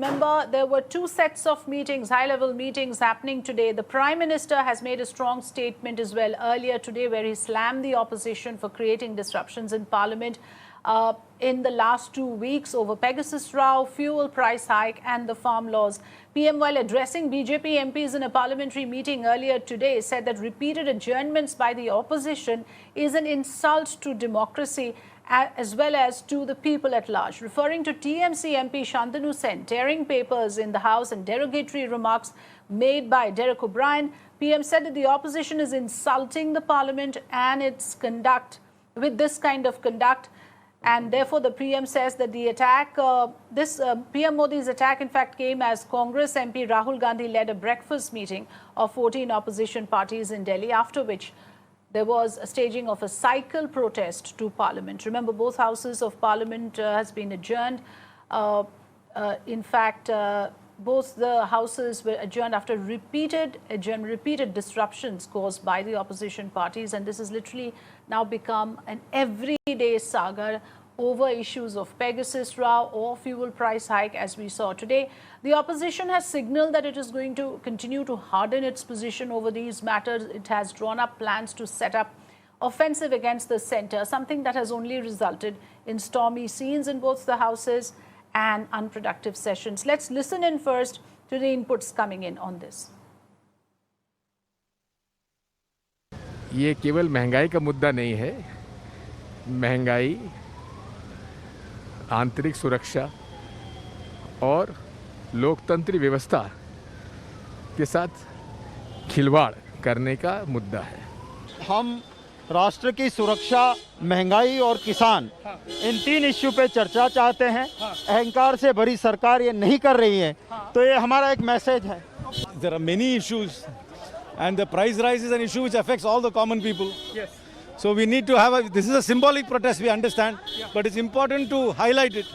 Remember, there were two sets of meetings, high-level meetings happening today. The Prime Minister has made a strong statement as well earlier today where he slammed the opposition for creating disruptions in Parliament in the last 2 weeks over Pegasus row, fuel price hike and the farm laws. PM, while addressing BJP MPs in a parliamentary meeting earlier today, said that repeated adjournments by the opposition is an insult to democracy as well as to the people at large. Referring to TMC MP Santanu Sen tearing papers in the House and derogatory remarks made by Derek O'Brien, PM said that the opposition is insulting the Parliament and its conduct with this kind of conduct. And therefore, the PM says that the attack, PM Modi's attack, in fact, came as Congress MP Rahul Gandhi led a breakfast meeting of 14 opposition parties in Delhi, after which there was a staging of a cycle protest to Parliament. Remember, both houses of Parliament has been adjourned. In fact, both the houses were adjourned after repeated disruptions caused by the opposition parties. And this has literally now become an everyday saga over issues of Pegasus row or fuel price hike, as we saw today. The opposition has signaled that it is going to continue to harden its position over these matters. It has drawn up plans to set up offensive against the centre, something that has only resulted in stormy scenes in both the houses and unproductive sessions. Let's listen in first to the inputs coming in on this. ये केवल महंगाई का मुद्दा नहीं है। महंगाई, आंतरिक सुरक्षा और लोकतंत्र व्यवस्था के साथ खिलवाड़ करने का मुद्दा है। हम राष्ट्र की सुरक्षा, महंगाई और किसान, इन तीन इश्यू पे चर्चा चाहते हैं। अहंकार से भरी सरकार ये नहीं कर रही है, तो ये हमारा एक मैसेज है। There are many issues, and the price rise is an issue which affects all the common people. Yes. So we need to have this is a symbolic protest, we understand, but it's important to highlight it.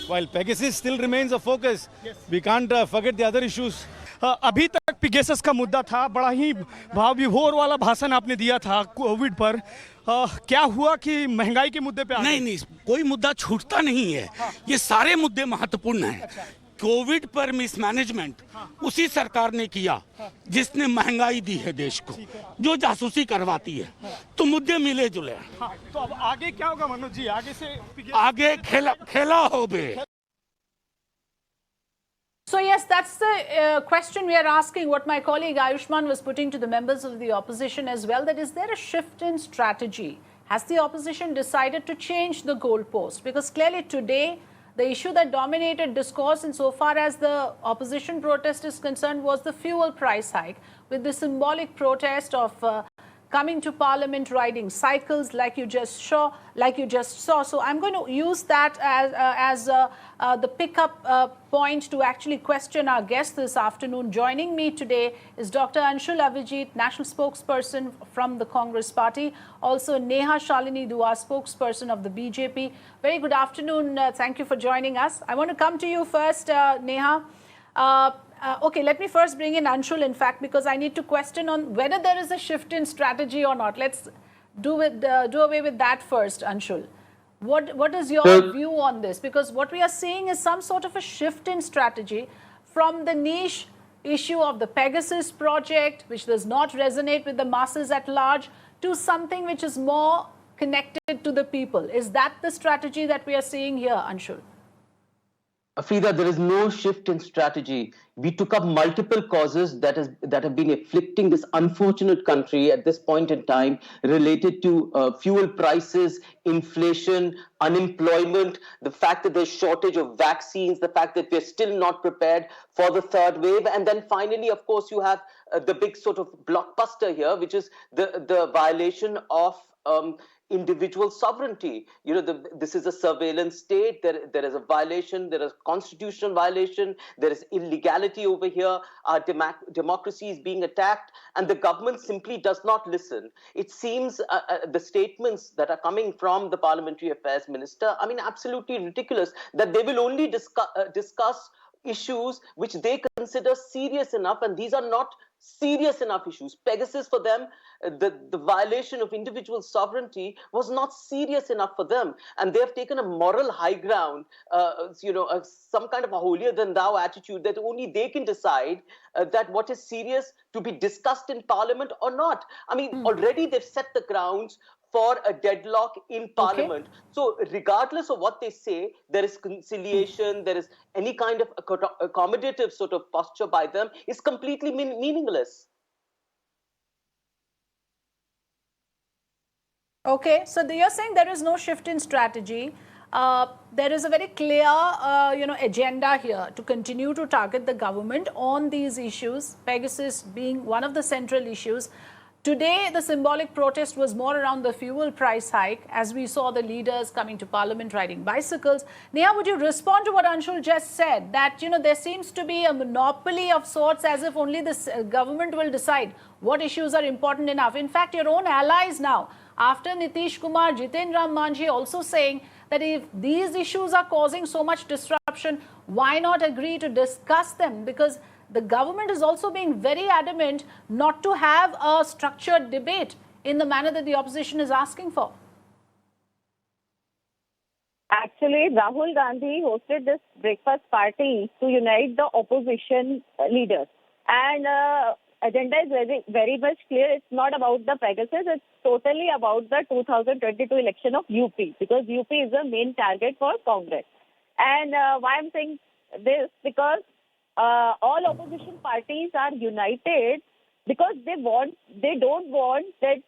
While Pegasus still remains a focus, we can't forget the other issues. अभी तक Pegasus का मुद्दा था, बड़ा ही भाव विभोर वाला भाषण आपने दिया था कोविड पर। क्या हुआ कि महंगाई के मुद्दे पे नहीं, कोई मुद्दा छूटता नहीं है। ये सारे मुद्दे महत्वपूर्ण हैं। कोविड पर मिसमैनेजमेंट उसी सरकार ने किया जिसने महंगाई दी है देश को, जो जासूसी करवाती है, तो मुद्दे मिले जुले। तो अब आगे क्या होगा मनोज जी? आगे से आगे खेला हो बे। So yes, that's the question we are asking, what my colleague Ayushman was putting to the members of the opposition as well, that is there a shift in strategy? Has the opposition decided to change the goalpost? Because clearly today, the issue that dominated discourse insofar as the opposition protest is concerned was the fuel price hike, with the symbolic protest of coming to Parliament riding cycles like you just saw. So I'm going to use that as the pickup point to actually question our guest this afternoon. Joining me today is Dr. Anshul Avijit, National Spokesperson from the Congress Party. Also Neha Shalini Dua, spokesperson of the BJP. Very good afternoon. Thank you for joining us. I want to come to you first, Neha. Okay, let me first bring in Anshul, in fact, because I need to question on whether there is a shift in strategy or not. Let's do away with that first, Anshul. What is your view on this? Because what we are seeing is some sort of a shift in strategy from the niche issue of the Pegasus project, which does not resonate with the masses at large, to something which is more connected to the people. Is that the strategy that we are seeing here, Anshul? Afrida, there is no shift in strategy. We took up multiple causes that have been afflicting this unfortunate country at this point in time, related to fuel prices, inflation, unemployment, the fact that there's shortage of vaccines, the fact that we're still not prepared for the third wave. And then finally, of course, you have the big sort of blockbuster here, which is the violation of individual sovereignty. You know, this is a surveillance state. There is a violation. There is constitutional violation. There is illegality over here. Our democracy is being attacked, and the government simply does not listen. It seems the statements that are coming from the Parliamentary Affairs Minister, I mean, absolutely ridiculous, that they will only discuss issues which they consider serious enough, and these are not serious enough issues. Pegasus for them, the violation of individual sovereignty was not serious enough for them. And they have taken a moral high ground, some kind of a holier than thou attitude that only they can decide that what is serious to be discussed in Parliament or not. I mean, already they've set the grounds for a deadlock in Parliament. Okay. So regardless of what they say, there is conciliation, there is any kind of accommodative sort of posture by them is completely meaningless. Okay, so you're saying there is no shift in strategy. There is a very clear, agenda here to continue to target the government on these issues, Pegasus being one of the central issues. Today, the symbolic protest was more around the fuel price hike, as we saw the leaders coming to Parliament riding bicycles. Neha, would you respond to what Anshul just said, that, there seems to be a monopoly of sorts, as if only the government will decide what issues are important enough? In fact, your own allies now, after Nitish Kumar, Jitin Ram Manjhi also saying that if these issues are causing so much disruption, why not agree to discuss them? Because the government is also being very adamant not to have a structured debate in the manner that the opposition is asking for. Actually, Rahul Gandhi hosted this breakfast party to unite the opposition leaders. And agenda is very, very much clear. It's not about the Pegasus. It's totally about the 2022 election of UP, because UP is the main target for Congress. And why I'm saying this, because all opposition parties are united because they don't want that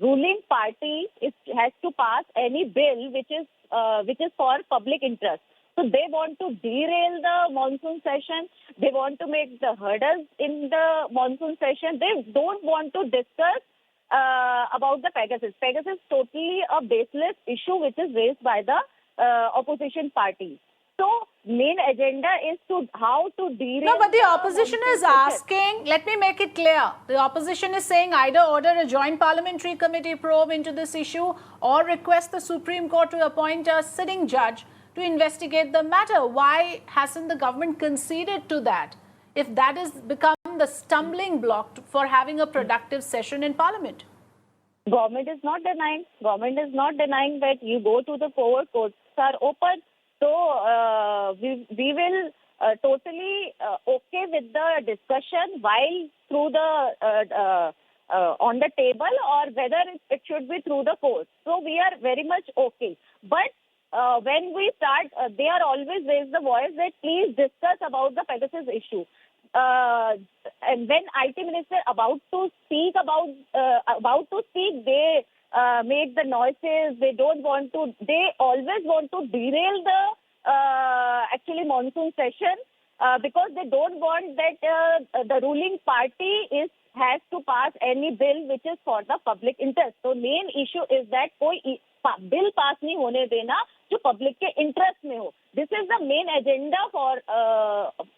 ruling party has to pass any bill which is for public interest. So they want to derail the monsoon session. They want to make the hurdles in the monsoon session. They don't want to discuss about the Pegasus. Pegasus is totally a baseless issue which is raised by the opposition parties. So, main agenda is how to derail. No, but the opposition is asking, let me make it clear. The opposition is saying either order a joint parliamentary committee probe into this issue or request the Supreme Court to appoint a sitting judge to investigate the matter. Why hasn't the government conceded to that, if that has become the stumbling block for having a productive session in Parliament? Government is not denying. Government is not denying that you go to the courts are open. So, we will totally okay with the discussion while through the on the table, or whether it should be through the courts. So, we are very much okay. But when we start, they are always raise the voice that please discuss about the Pegasus issue. And when IT Minister about to speak, they make the noises. They always want to derail the actually monsoon session because they don't want that the ruling party has to pass any bill which is for the public interest. So main issue is that कोई bill pass नहीं होने देना जो public के interest में हो. This is the main agenda for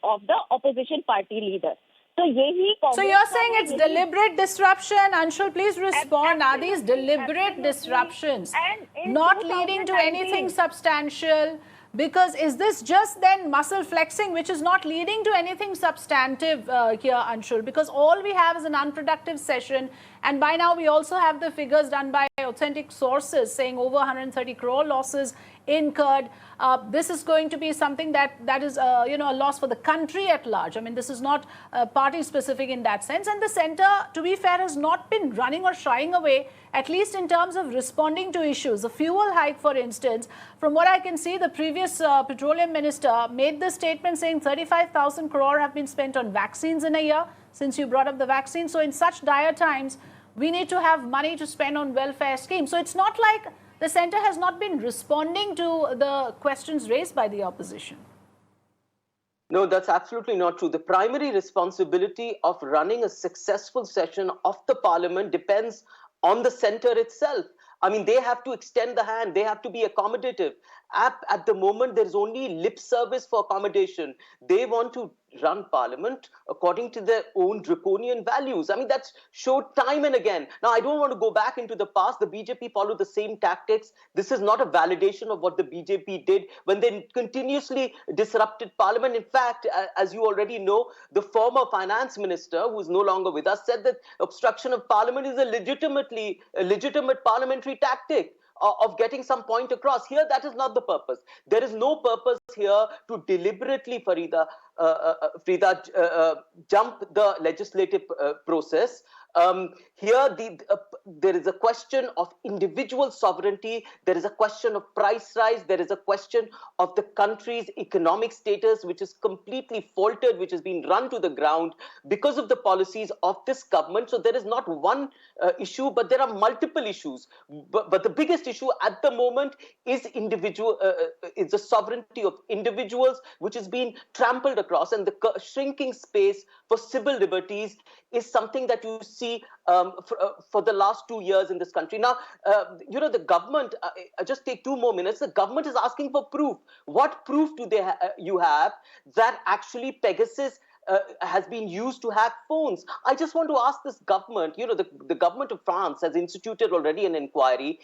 of the opposition party leader. So you're saying it's deliberate disruption. Anshul, please respond. Are these deliberate disruptions not leading to anything substantial? Because is this just then muscle flexing, which is not leading to anything substantive here, Anshul? Because all we have is an unproductive session. And by now, we also have the figures done by authentic sources saying over 130 crore losses incurred. This is going to be something that is, a loss for the country at large. I mean, this is not party specific in that sense. And the centre, to be fair, has not been running or shying away, at least in terms of responding to issues. The fuel hike, for instance, from what I can see, the previous petroleum minister made this statement saying 35,000 crore have been spent on vaccines in a year, since you brought up the vaccine. So in such dire times, we need to have money to spend on welfare schemes. So it's not like the centre has not been responding to the questions raised by the opposition. No, that's absolutely not true. The primary responsibility of running a successful session of the Parliament depends on the centre itself. I mean, they have to extend the hand. They have to be accommodative. At the moment, there is only lip service for accommodation. They want to run parliament according to their own draconian values. I mean, that's showed time and again. Now, I don't want to go back into the past. The BJP followed the same tactics. This is not a validation of what the BJP did when they continuously disrupted parliament. In fact, as you already know, the former finance minister, who is no longer with us, said that obstruction of parliament is a legitimate parliamentary tactic of getting some point across. Here, that is not the purpose. There is no purpose here to deliberately, Frida, jump the legislative process. Here, there is a question of individual sovereignty. There is a question of price rise. There is a question of the country's economic status, which is completely faltered, which has been run to the ground because of the policies of this government. So there is not one issue, but there are multiple issues. But the biggest issue at the moment is is the sovereignty of individuals, which is being trampled across, and the shrinking space for civil liberties is something that you see for the last 2 years in this country. Now, the government, just take 2 more minutes, the government is asking for proof. What proof do you have that actually Pegasus has been used to hack phones? I just want to ask this government, the government of France has instituted already an inquiry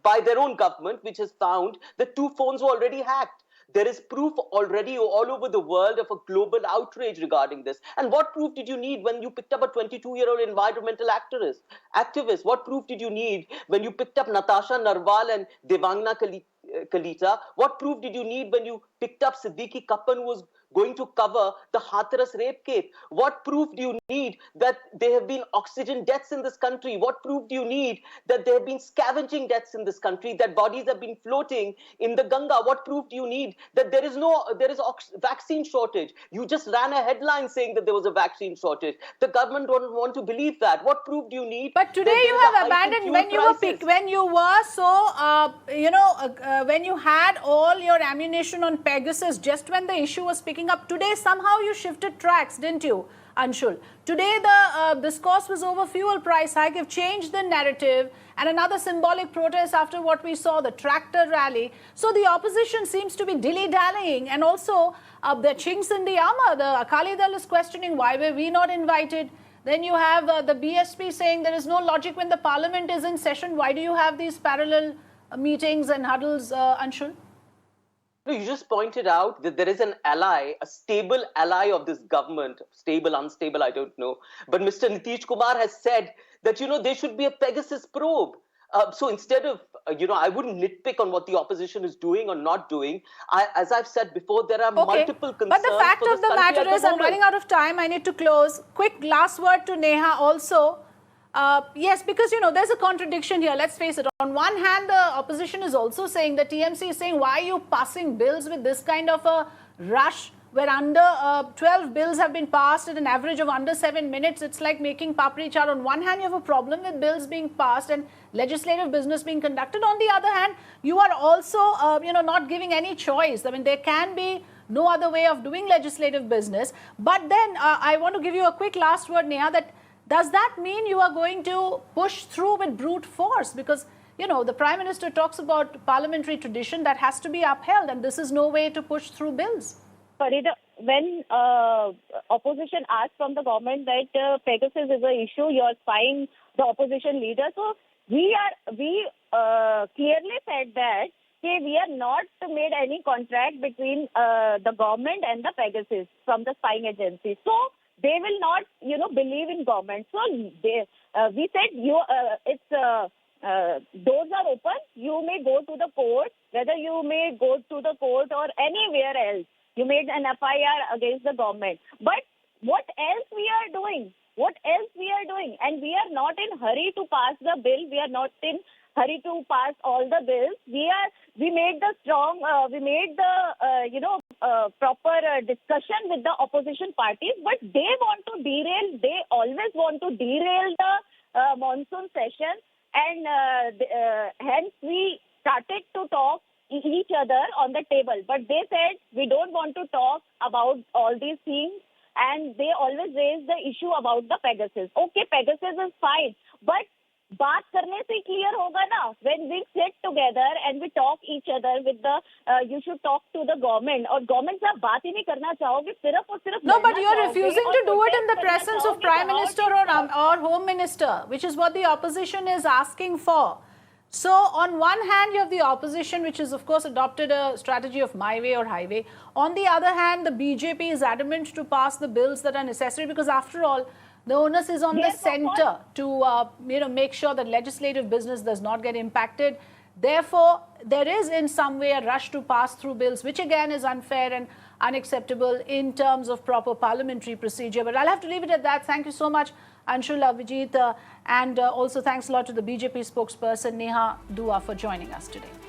by their own government, which has found that 2 phones were already hacked. There is proof already all over the world of a global outrage regarding this. And what proof did you need when you picked up a 22-year-old environmental activist? What proof did you need when you picked up Natasha Narwal and Devangna Kalita? What proof did you need when you picked up Siddiqui Kappan, who was going to cover the Hathras rape case? What proof do you need that there have been oxygen deaths in this country? What proof do you need that there have been scavenging deaths in this country, that bodies have been floating in the Ganga? What proof do you need that there is vaccine shortage? You just ran a headline saying that there was a vaccine shortage. The government don't want to believe that. What proof do you need? But today you have abandoned when you had all your ammunition on Pegasus just when the issue was picking up. Today somehow you shifted tracks, didn't you, Anshul? Today the discourse was over fuel price hike. You've changed the narrative, and another symbolic protest after what we saw, the tractor rally. So the opposition seems to be dilly-dallying, and also the chinks in the armor. The Akali Dal is questioning, why were we not invited? Then you have the BSP saying there is no logic when the parliament is in session. Why do you have these parallel meetings and huddles, Anshul? No, you just pointed out that there is an ally, a stable ally of this government, stable, unstable, I don't know. But Mr. Nitish Kumar has said that, there should be a Pegasus probe. So instead of, I wouldn't nitpick on what the opposition is doing or not doing. As I've said before, there are multiple concerns. But the fact of the matter is, I'm running out of time. I need to close. Quick last word to Neha also. Yes, because, there's a contradiction here. Let's face it. On one hand, the opposition is also saying, the TMC is saying, why are you passing bills with this kind of a rush where under 12 bills have been passed at an average of under 7 minutes? It's like making papri chaat. On one hand, you have a problem with bills being passed and legislative business being conducted. On the other hand, you are also, not giving any choice. I mean, there can be no other way of doing legislative business. But then I want to give you a quick last word, Neha, does that mean you are going to push through with brute force? Because, the Prime Minister talks about parliamentary tradition that has to be upheld, and this is no way to push through bills. Farida, when opposition asked from the government that Pegasus is an issue, you're spying the opposition leader. So we clearly said that we are not made any contract between the government and the Pegasus from the spying agency. So they will not, believe in government. So we said doors are open. You may go to the court, whether you may go to the court or anywhere else. You made an FIR against the government. But what else we are doing? And we are not in hurry to pass the bill. We are not in hurry to pass all the bills. We made the proper discussion with the opposition parties, but they want to derail. They always want to derail the monsoon session, and hence we started to talk each other on the table. But they said we don't want to talk about all these things, and they always raise the issue about the Pegasus. Okay, Pegasus is fine, but बात करने से clear होगा ना. When we sit together and we talk each other with the, you should talk to the government. और government से आप बात ही नहीं करना चाहोगे, सिर्फ और सिर्फ. No, but you're refusing to do it in the presence of Prime Minister or Home Minister, which is what the opposition is asking for. So on one hand, you have the opposition, which has of course adopted a strategy of my way or highway. On the other hand, the BJP is adamant to pass the bills that are necessary, because after all, the onus is on the centre to make sure that legislative business does not get impacted. Therefore, there is in some way a rush to pass through bills, which again is unfair and unacceptable in terms of proper parliamentary procedure. But I'll have to leave it at that. Thank you so much, Anshul, Vijit, and also thanks a lot to the BJP spokesperson Neha Dua for joining us today.